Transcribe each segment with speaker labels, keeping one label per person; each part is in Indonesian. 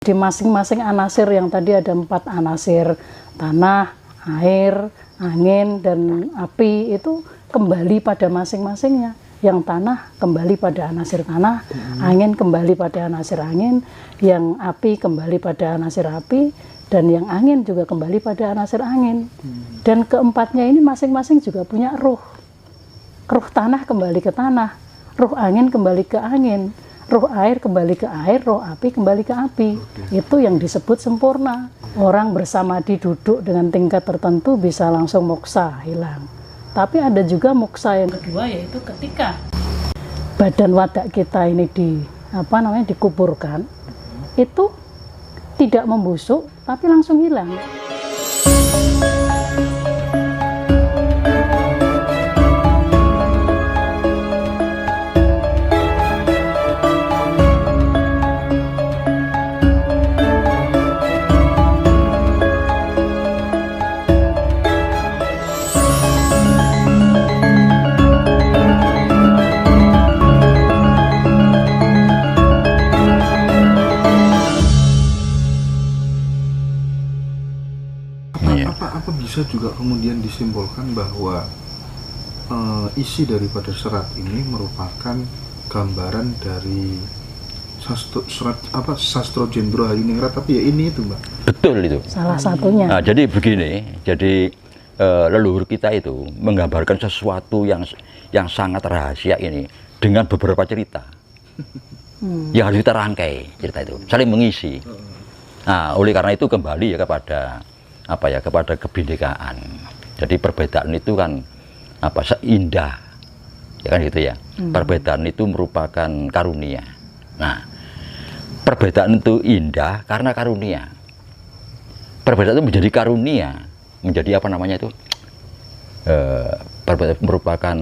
Speaker 1: Di masing-masing anasir yang tadi ada 4 anasir, tanah, air, angin, dan api, itu kembali pada masing-masingnya. Yang tanah kembali pada anasir tanah, angin kembali pada anasir angin, yang api kembali pada anasir api, dan yang angin juga kembali pada anasir angin. Dan keempatnya ini masing-masing juga punya ruh. Ruh tanah kembali ke tanah, ruh angin kembali ke angin, ruh air kembali ke air, ruh api kembali ke api. Itu yang disebut sempurna. Orang bersamadhi duduk dengan tingkat tertentu bisa langsung moksa, hilang. Tapi ada juga moksa yang kedua, yaitu ketika badan wadak kita ini dikuburkan, itu tidak membusuk tapi langsung hilang.
Speaker 2: Apa bisa juga kemudian disimpulkan bahwa isi daripada serat ini merupakan gambaran dari Sastro Jendro Hadiningrat, tapi ya ini itu, Mbak.
Speaker 3: Betul itu.
Speaker 1: Salah satunya.
Speaker 3: Nah, jadi begini, leluhur kita itu menggambarkan sesuatu yang sangat rahasia ini dengan beberapa cerita yang harus kita rangkai, cerita itu saling mengisi. Nah, oleh karena itu kembali ya kepada kebinekaan. Jadi perbedaan itu kan seindah, ya kan gitu ya. Perbedaan itu merupakan karunia. Nah, perbedaan itu indah karena karunia. Perbedaan itu menjadi karunia, menjadi merupakan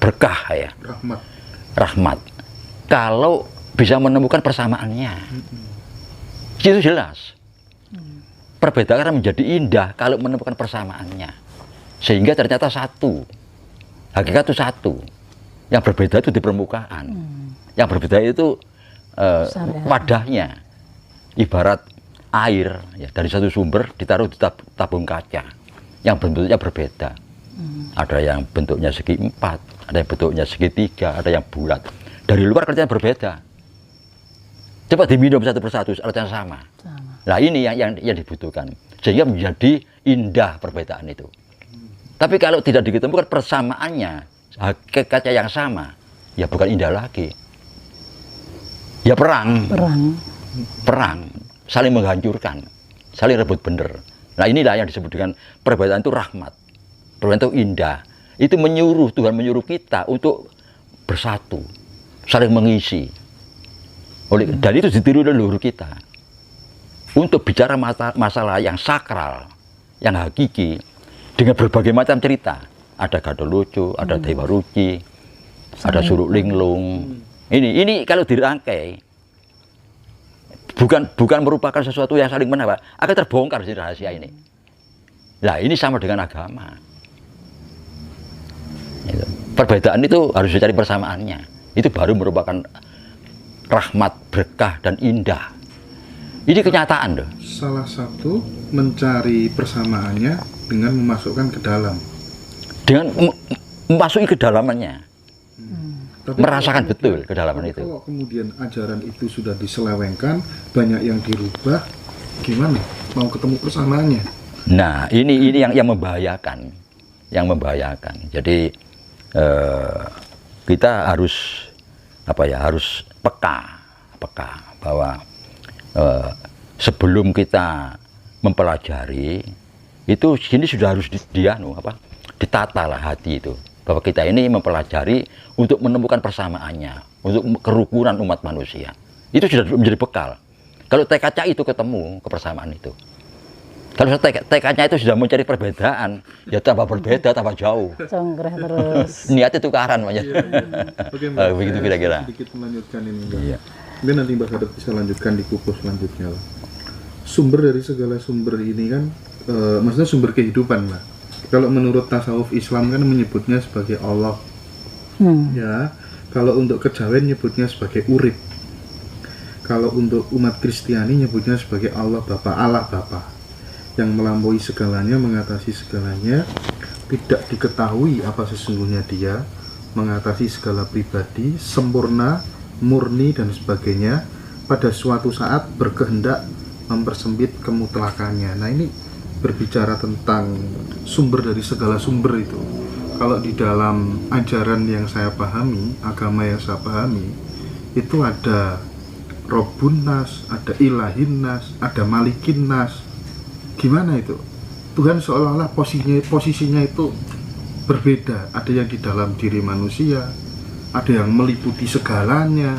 Speaker 3: berkah ya. Rahmat. Kalau bisa menemukan persamaannya, itu jelas. Perbedaan menjadi indah kalau menemukan persamaannya, sehingga ternyata satu, hakikat itu satu. Yang berbeda itu di permukaan, yang berbeda itu wadahnya. Ibarat air ya, dari satu sumber ditaruh di tabung kaca yang bentuknya berbeda. Ada yang bentuknya segi 4, ada yang bentuknya segi 3, ada yang bulat. Dari luar kelihatan berbeda. Coba diminum satu persatu, artinya sama. Nah, ini yang dibutuhkan, sehingga menjadi indah perbedaan itu. Tapi kalau tidak ditemukan persamaannya, hakikatnya yang sama, ya bukan indah lagi. Ya perang, saling menghancurkan, saling rebut bener. Nah, inilah yang disebut dengan perbedaan itu rahmat, perbedaan itu indah. Itu Tuhan menyuruh kita untuk bersatu, saling mengisi. Dan itu ditiru leluhur kita untuk bicara masalah yang sakral, yang hakiki, dengan berbagai macam cerita. Ada Gadolucu, ada Dewa Ruci, ada Suruk Linglung. Ini kalau dirangkai, bukan merupakan sesuatu yang saling menambah, akan terbongkar si rahasia ini. Nah, ini sama dengan agama. Perbedaan itu harus dicari persamaannya. Itu baru merupakan rahmat, berkah, dan indah. Ini kenyataan loh.
Speaker 2: Salah satu mencari persamaannya dengan memasukkan ke dalam.
Speaker 3: Dengan memasuki kedalamannya.
Speaker 2: Tapi
Speaker 3: merasakan betul kedalaman itu.
Speaker 2: Kalau kemudian ajaran itu sudah diselewengkan, banyak yang dirubah, gimana? Mau ketemu persamaannya?
Speaker 3: Nah, ini yang membahayakan. Yang membahayakan. Jadi kita harus harus peka bahwa sebelum kita mempelajari itu sini sudah harus ditata lah hati itu, bahwa kita ini mempelajari untuk menemukan persamaannya, untuk kerukunan umat manusia. Itu sudah menjadi bekal. Kalau tekadnya itu ketemu kebersamaan itu. Kalau tekadnya itu sudah mencari perbedaan, ya tambah berbeda, tambah jauh.
Speaker 1: Congkreh terus.
Speaker 3: Niat itu tukaran banyak.
Speaker 2: Oke, Mbak,
Speaker 3: begitu kira-kira.
Speaker 2: Sedikit melanjutkan ini, Mbak.
Speaker 3: Iya.
Speaker 2: Mungkin nanti Mbak Hadap bisa lanjutkan di kukus selanjutnya lah. Sumber dari segala sumber ini kan, maksudnya sumber kehidupan, Mbak. Kalau menurut tasawuf Islam kan menyebutnya sebagai Allah. Ya, kalau untuk kejawen nyebutnya sebagai urip. Kalau untuk umat Kristiani nyebutnya sebagai Allah Bapa, yang melampaui segalanya, mengatasi segalanya, tidak diketahui apa sesungguhnya dia, mengatasi segala pribadi, sempurna, murni dan sebagainya, pada suatu saat berkehendak mempersempit kemutlakannya. Nah, ini berbicara tentang sumber dari segala sumber itu. Kalau di dalam ajaran yang saya pahami, agama yang saya pahami, itu ada Rabbun Nas, ada Ilahin Nas, ada Malikin Nas. Gimana itu? Tuhan seolah-olah posisinya itu berbeda. Ada yang di dalam diri manusia, ada yang meliputi segalanya.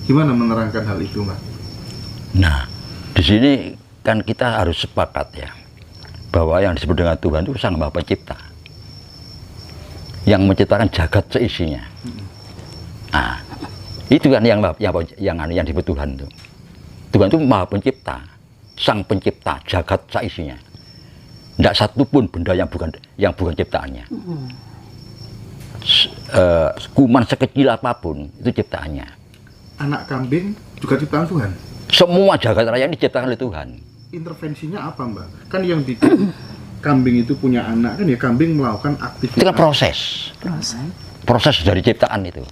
Speaker 2: Gimana menerangkan hal itu, Mas?
Speaker 3: Nah, di sini kan kita harus sepakat ya, bahwa yang disebut dengan Tuhan itu Sang Maha Pencipta, yang menciptakan jagat seisinya. Nah, itu kan yang disebut Tuhan itu. Tuhan itu Maha Pencipta, Sang Pencipta jagat seisinya. Tidak satupun benda yang bukan ciptaannya. Kuman sekecil apapun itu ciptaannya.
Speaker 2: Anak kambing juga ciptaan Tuhan?
Speaker 3: Semua jagat raya ini diciptakan oleh Tuhan.
Speaker 2: Intervensinya apa, Mbak? Kan yang bikin kambing itu punya anak kan ya kambing melakukan aktivitas.
Speaker 3: Itu kan proses dari ciptaan itu.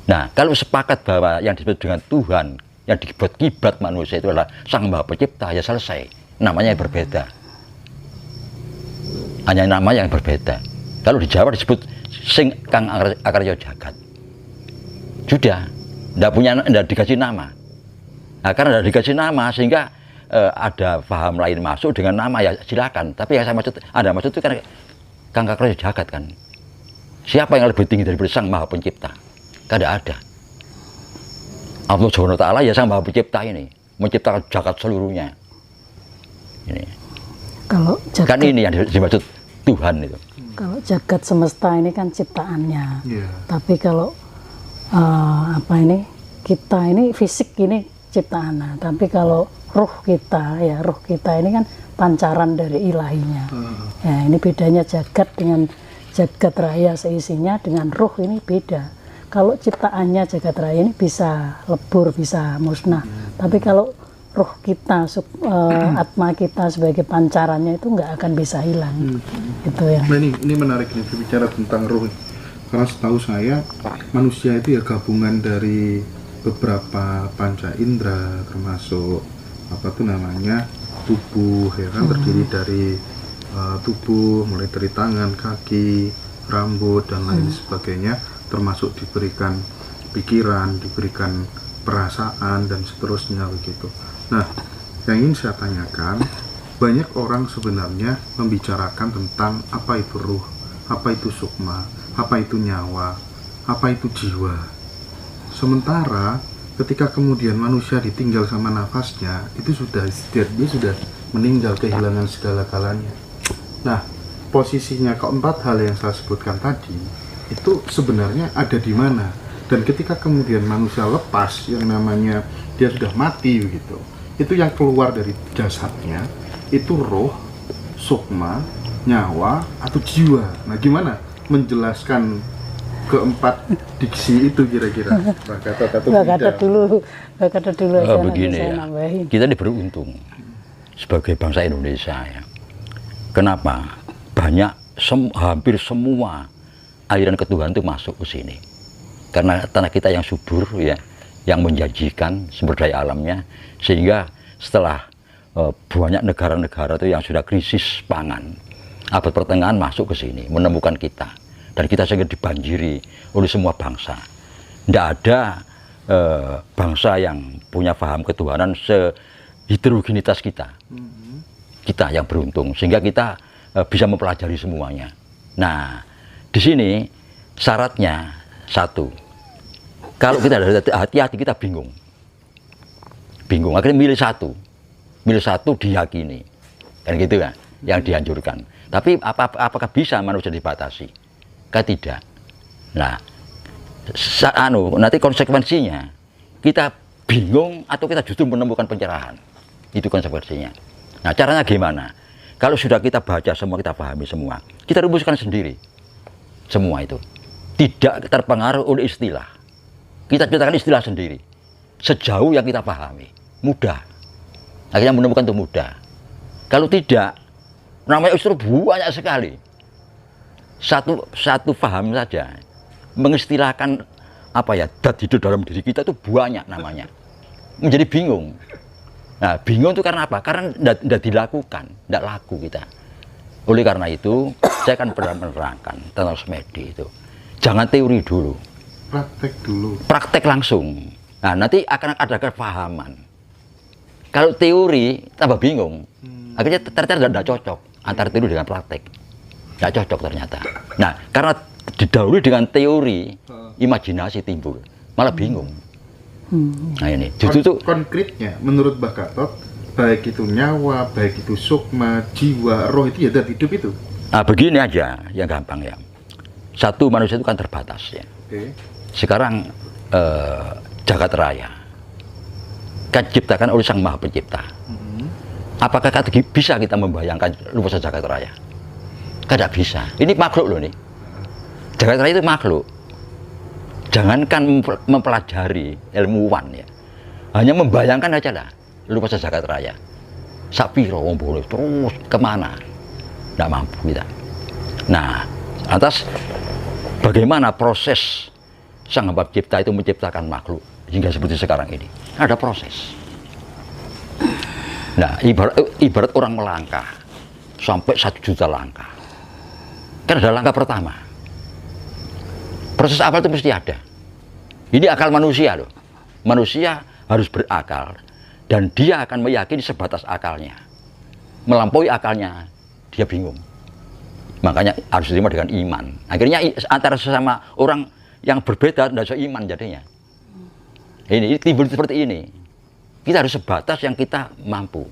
Speaker 3: Nah, kalau sepakat bahwa yang disebut dengan Tuhan, yang dibuat kiblat manusia itu adalah Sang Maha Pencipta, ya selesai. Namanya yang berbeda. Hanya nama yang berbeda. Kalau di Jawa disebut Sing Kang Akarya Jagat. Sudah, tidak dikasih nama. Nah, karena tidak dikasih nama sehingga ada paham lain masuk dengan nama, ya silakan. Tapi yang saya maksud, Anda maksud itu kan Kang Akarya Jagat kan. Siapa yang lebih tinggi daripada Sang Maha Pencipta? Tidak ada. Allah Subhanahu wa Ta'ala ya Sang Maha Pencipta ini, menciptakan jagat seluruhnya. Ini.
Speaker 1: Kalau jagat,
Speaker 3: kan ini yang dimaksud Tuhan itu.
Speaker 1: Kalau jagat semesta ini kan ciptaannya. Tapi kalau kita ini fisik ini ciptaan. Nah, tapi kalau ruh kita ini kan pancaran dari ilahinya. Ya, ini bedanya jagat dengan jagat raya seisinya dengan ruh ini beda. Kalau ciptaannya jagat raya ini bisa lebur, bisa musnah. Tapi kalau ruh kita, atma kita sebagai pancarannya itu nggak akan bisa hilang. Itu ya.
Speaker 2: Nah, ini menarik nih berbicara tentang ruh. Karena setahu saya manusia itu ya gabungan dari beberapa panca indera, termasuk tubuh ya kan, terdiri dari tubuh mulai dari tangan, kaki, rambut dan lain sebagainya, termasuk diberikan pikiran, diberikan perasaan dan seterusnya begitu. Nah, yang ingin saya tanyakan, banyak orang sebenarnya membicarakan tentang apa itu ruh, apa itu sukma, apa itu nyawa, apa itu jiwa. Sementara ketika kemudian manusia ditinggal sama nafasnya, itu dia sudah meninggal, kehilangan segala-galanya. Nah, posisinya keempat hal yang saya sebutkan tadi itu sebenarnya ada di mana? Dan ketika kemudian manusia lepas, yang namanya dia sudah mati begitu, itu yang keluar dari jasadnya itu roh, sukma, nyawa atau jiwa. Nah, gimana menjelaskan keempat diksi itu kira-kira?
Speaker 1: Kata dulu aja,
Speaker 3: begini ya,
Speaker 1: nambahin.
Speaker 3: kita ini beruntung sebagai bangsa Indonesia ya. Kenapa? Hampir semua aliran ketuhanan itu masuk ke sini. Karena tanah kita yang subur ya, yang menjanjikan sumber daya alamnya, sehingga setelah banyak negara-negara itu yang sudah krisis pangan, abad pertengahan masuk ke sini, menemukan kita. Dan kita sehingga dibanjiri oleh semua bangsa. Tidak ada bangsa yang punya paham ketuhanan seheterogenitas kita. Kita yang beruntung, sehingga kita bisa mempelajari semuanya. Nah, di sini syaratnya satu. Kalau kita hati-hati, kita bingung. Akhirnya milih satu diyakini. Kan gitu kan, yang dianjurkan. Tapi apakah bisa manusia dibatasi? Kan tidak. Nah, nanti konsekuensinya kita bingung atau kita justru menemukan pencerahan. Itu konsekuensinya. Nah, caranya gimana? Kalau sudah kita baca semua, kita pahami semua, kita rumuskan sendiri semua itu. Tidak terpengaruh oleh istilah. Kita ciptakan istilah sendiri. sejauh yang kita pahami, mudah. Akhirnya menemukan itu mudah. Kalau tidak, namanya justru banyak sekali. Satu paham saja, mengistilahkan apa ya, dat hidup dalam diri kita itu banyak namanya. Menjadi bingung. Nah, bingung itu karena apa? Karena tidak dilakukan, tidak laku kita. Oleh karena itu, saya akan pernah menerangkan tentang semedi itu. Jangan teori dulu.
Speaker 2: Praktek dulu.
Speaker 3: Praktek langsung. Nah, nanti akan ada kepahaman. Kalau teori tambah bingung, akhirnya ternyata tidak cocok antara teori dengan praktek, tidak cocok ternyata. Nah, karena didahului dengan teori, imajinasi timbul, malah bingung. Nah ini, justru itu
Speaker 2: konkretnya menurut Mbah Gatot, baik itu nyawa, baik itu sukma, jiwa, roh itu ya zat hidup itu.
Speaker 3: Nah, begini aja, yang gampang ya. Satu, manusia itu kan terbatas ya. Sekarang jagat raya kan diciptakan oleh Sang Maha Pencipta. Apakah bisa kita membayangkan luas jagat raya? Tidak bisa. Ini makhluk loh nih. Jagat raya itu makhluk. Jangankan mempelajari ilmuwan ya, hanya membayangkan aja lah luas jagat raya. Sapiro boleh terus kemana? Tidak mampu kita. Nah, atas bagaimana proses Sang Maha Pencipta itu menciptakan makhluk hingga seperti sekarang ini, ada proses. Nah, ibarat orang melangkah sampai 1 juta langkah, kan ada langkah pertama. Proses awal itu mesti ada. Ini akal manusia loh. Manusia harus berakal dan dia akan meyakini sebatas akalnya. Melampaui akalnya, dia bingung. Makanya harus diterima dengan iman. Akhirnya antara sesama orang yang berbeda tidak seiman jadinya. Ini timbul seperti ini. Kita harus sebatas yang kita mampu.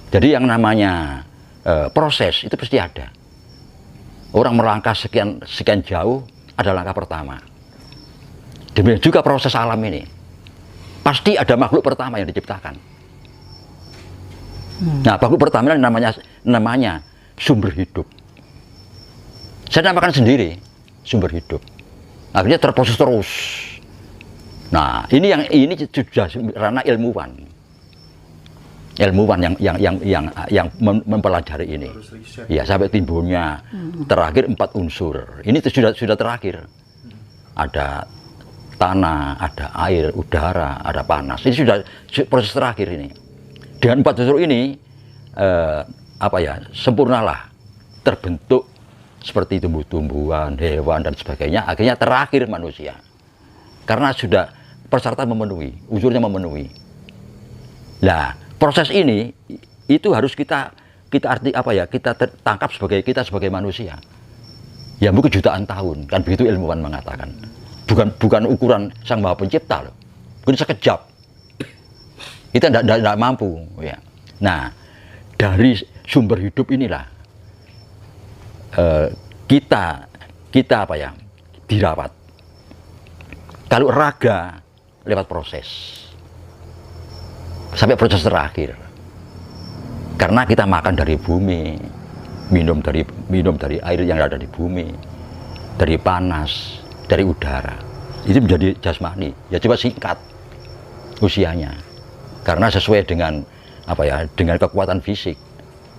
Speaker 3: Jadi yang namanya proses itu pasti ada. Orang melangkah sekian jauh ada langkah pertama. Demikian juga proses alam ini. Pasti ada makhluk pertama yang diciptakan. Nah, makhluk pertama namanya sumber hidup. Saya namakan sendiri sumber hidup. Akhirnya terproses terus. Nah, ini sudah ranah ilmuwan. Ilmuwan yang mempelajari ini. Ya, sampai timbulnya terakhir 4 unsur. Ini sudah terakhir. Ada tanah, ada air, udara, ada panas. Ini sudah proses terakhir ini. Dengan 4 unsur ini sempurnalah terbentuk seperti tumbuh-tumbuhan, hewan dan sebagainya. Akhirnya terakhir manusia. Karena sudah persyaratan memenuhi, unsurnya memenuhi. Nah, proses ini itu harus kita tangkap sebagai manusia. Ya mungkin jutaan tahun, kan begitu ilmuwan mengatakan. Bukan ukuran Sang Maha Pencipta loh. Mungkin sekejap. Kita tidak mampu ya. Nah, dari sumber hidup inilah kita dirawat. Kalau raga lewat proses sampai proses terakhir, karena kita makan dari bumi, minum dari air yang ada di bumi, dari panas, dari udara, itu menjadi jasmani. Ya coba singkat usianya, karena sesuai dengan dengan kekuatan fisik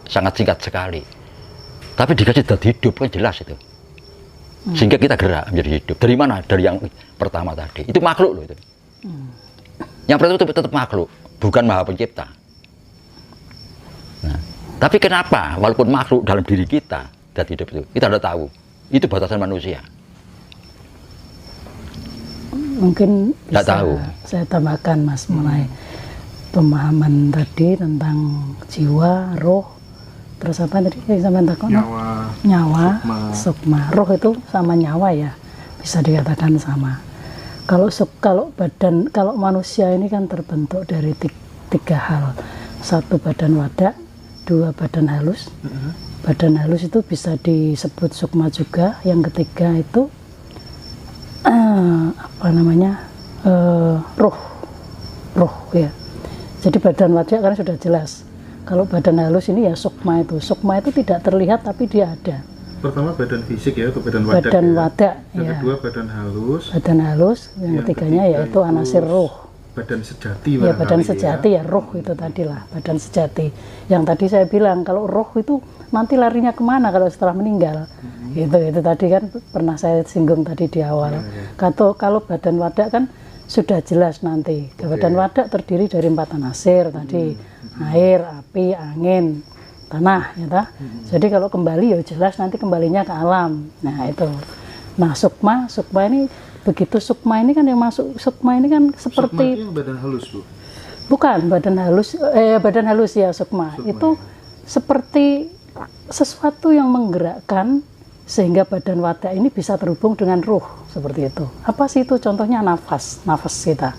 Speaker 3: sangat singkat sekali. Tapi dikasih zat hidup kan jelas itu. Sehingga kita gerak menjadi hidup. Dari mana? Dari yang pertama tadi. Itu makhluk loh itu. Yang pertama itu tetap makhluk, bukan Maha Pencipta. Nah, tapi kenapa walaupun makhluk dalam diri kita zat hidup itu, kita tidak tahu. Itu batasan manusia.
Speaker 1: Mungkin bisa
Speaker 3: tahu.
Speaker 1: Saya tambahkan Mas mengenai pemahaman tadi tentang jiwa, roh. Terus apa tadi yang sampai takut? Nyawa, sukma. Roh itu sama nyawa ya, bisa dikatakan sama. Kalau manusia ini kan terbentuk dari 3 hal. 1 badan wadak, 2 badan halus. Badan halus itu bisa disebut sukma juga. Yang ketiga itu roh ya. Jadi badan wadak kan sudah jelas. Kalau badan halus ini ya sukma itu. Sukma itu tidak terlihat tapi dia ada.
Speaker 2: Pertama badan fisik ya, atau badan wadak.
Speaker 1: Badan wadak
Speaker 2: ya. Yang kedua badan halus.
Speaker 1: Badan halus. Yang ketiganya yaitu anasir roh.
Speaker 2: badan sejati.
Speaker 1: Ya badan sejati ya roh itu tadi lah, badan sejati. Yang tadi saya bilang kalau roh itu nanti larinya kemana kalau setelah meninggal? Itu tadi kan pernah saya singgung tadi di awal. Kalau badan wadak kan sudah jelas nanti. Badan wadak terdiri dari 4 anasir tadi, air, api, angin, tanah, ya ta? Jadi kalau kembali ya jelas nanti kembalinya ke alam. Nah itu. Nah sukma ini begitu sukma ini kan yang masuk, sukma ini kan seperti
Speaker 2: sukma itu badan halus, Bu?
Speaker 1: Bukan badan halus ya sukma itu seperti sesuatu yang menggerakkan sehingga badan wadak ini bisa terhubung dengan ruh seperti itu. Apa sih itu? Contohnya nafas kita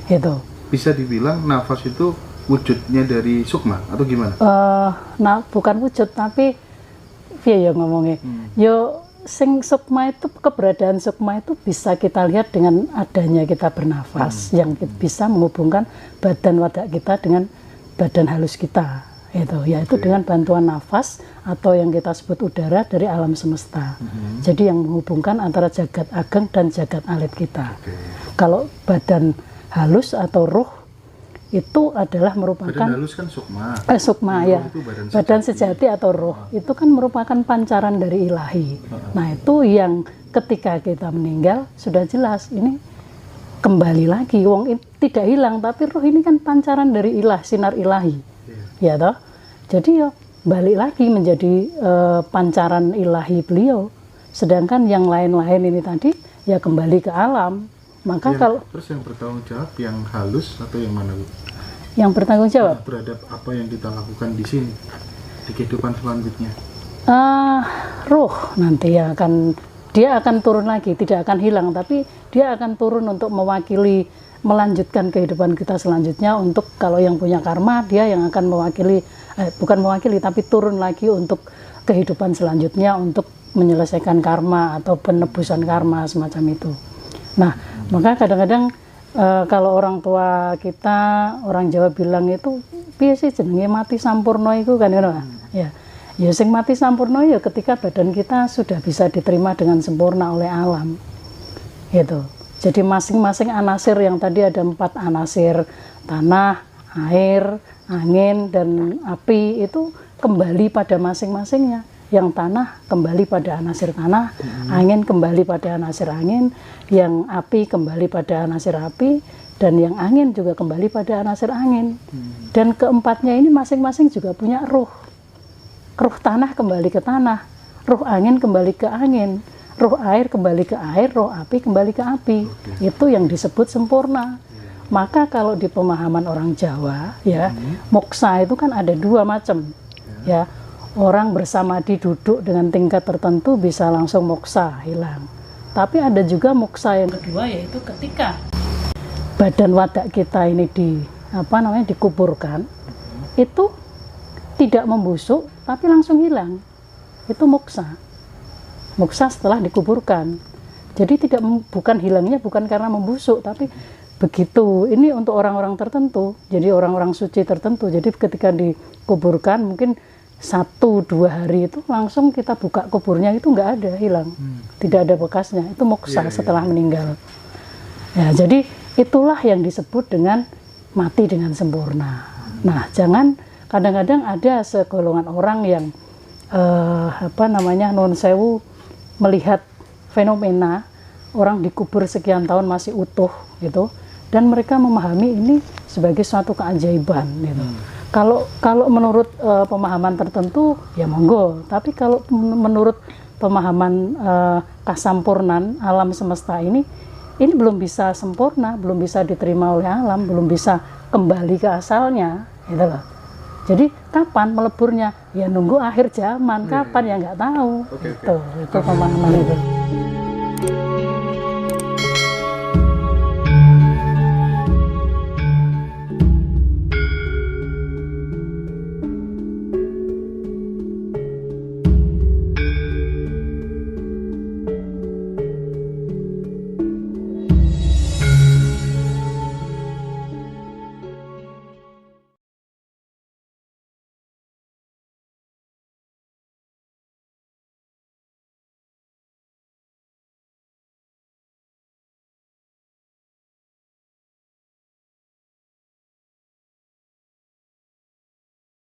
Speaker 1: itu.
Speaker 2: Bisa dibilang nafas itu wujudnya dari sukma atau gimana?
Speaker 1: Nah bukan wujud tapi ya ngomongnya yo sing sukma itu, keberadaan sukma itu bisa kita lihat dengan adanya kita bernafas yang bisa menghubungkan badan wadak kita dengan badan halus kita itu, yaitu dengan bantuan nafas atau yang kita sebut udara dari alam semesta. Jadi yang menghubungkan antara jagat ageng dan jagat alit kita. Kalau badan halus atau ruh itu adalah merupakan
Speaker 2: badan halus kan sukma.
Speaker 1: Sukma ya. Badan sejati atau roh itu kan merupakan pancaran dari ilahi. Nah, itu yang ketika kita meninggal sudah jelas ini kembali lagi. Wong tidak hilang tapi roh ini kan pancaran dari sinar ilahi. Ya toh? Jadi ya balik lagi menjadi pancaran ilahi beliau. Sedangkan yang lain-lain ini tadi ya kembali ke alam. Maka
Speaker 2: terus yang bertanggung jawab yang halus atau yang mana, Bu?
Speaker 1: Yang bertanggung jawab
Speaker 2: terhadap apa yang kita lakukan di sini di kehidupan selanjutnya.
Speaker 1: Ruh nanti dia akan turun lagi, tidak akan hilang, tapi dia akan turun untuk melanjutkan kehidupan kita selanjutnya. Untuk kalau yang punya karma, dia yang akan bukan mewakili tapi turun lagi untuk kehidupan selanjutnya untuk menyelesaikan karma atau penebusan karma semacam itu. Nah, maka kadang-kadang kalau orang tua kita, orang Jawa bilang itu piye sih jenenge mati sampurna itu kan ya. Ya sing mati sampurna ya ketika badan kita sudah bisa diterima dengan sempurna oleh alam. Gitu. Jadi masing-masing anasir yang tadi ada 4 anasir, tanah, air, angin dan api itu kembali pada masing-masingnya. Yang tanah kembali pada anasir tanah, angin kembali pada anasir angin, yang api kembali pada anasir api, dan yang angin juga kembali pada anasir angin. Dan keempatnya ini masing-masing juga punya ruh. Ruh tanah kembali ke tanah, ruh angin kembali ke angin, ruh air kembali ke air, ruh api kembali ke api. Itu yang disebut sempurna. Maka kalau di pemahaman orang Jawa ya, moksa itu kan ada 2 macam. Ya. Orang bersamadi duduk dengan tingkat tertentu bisa langsung moksa, hilang. Tapi ada juga moksa yang kedua, yaitu ketika badan wadak kita ini dikuburkan, itu tidak membusuk tapi langsung hilang. Itu moksa. Moksa setelah dikuburkan. Jadi bukan hilangnya bukan karena membusuk, tapi begitu. Ini untuk orang-orang tertentu. Jadi orang-orang suci tertentu. Jadi ketika dikuburkan mungkin 1-2 hari itu langsung kita buka kuburnya itu nggak ada, hilang, tidak ada bekasnya. Itu moksa setelah meninggal. Ya, jadi itulah yang disebut dengan mati dengan sempurna. Nah, jangan kadang-kadang ada segolongan orang yang non sewu melihat fenomena orang dikubur sekian tahun masih utuh gitu, dan mereka memahami ini sebagai suatu keajaiban gitu. Kalau menurut pemahaman tertentu ya monggo, tapi kalau menurut pemahaman kasampurnan alam semesta ini belum bisa sempurna, belum bisa diterima oleh alam, belum bisa kembali ke asalnya, gitu loh. Jadi kapan meleburnya? Ya nunggu akhir zaman, kapan ya nggak tahu. Itu pemahaman itu.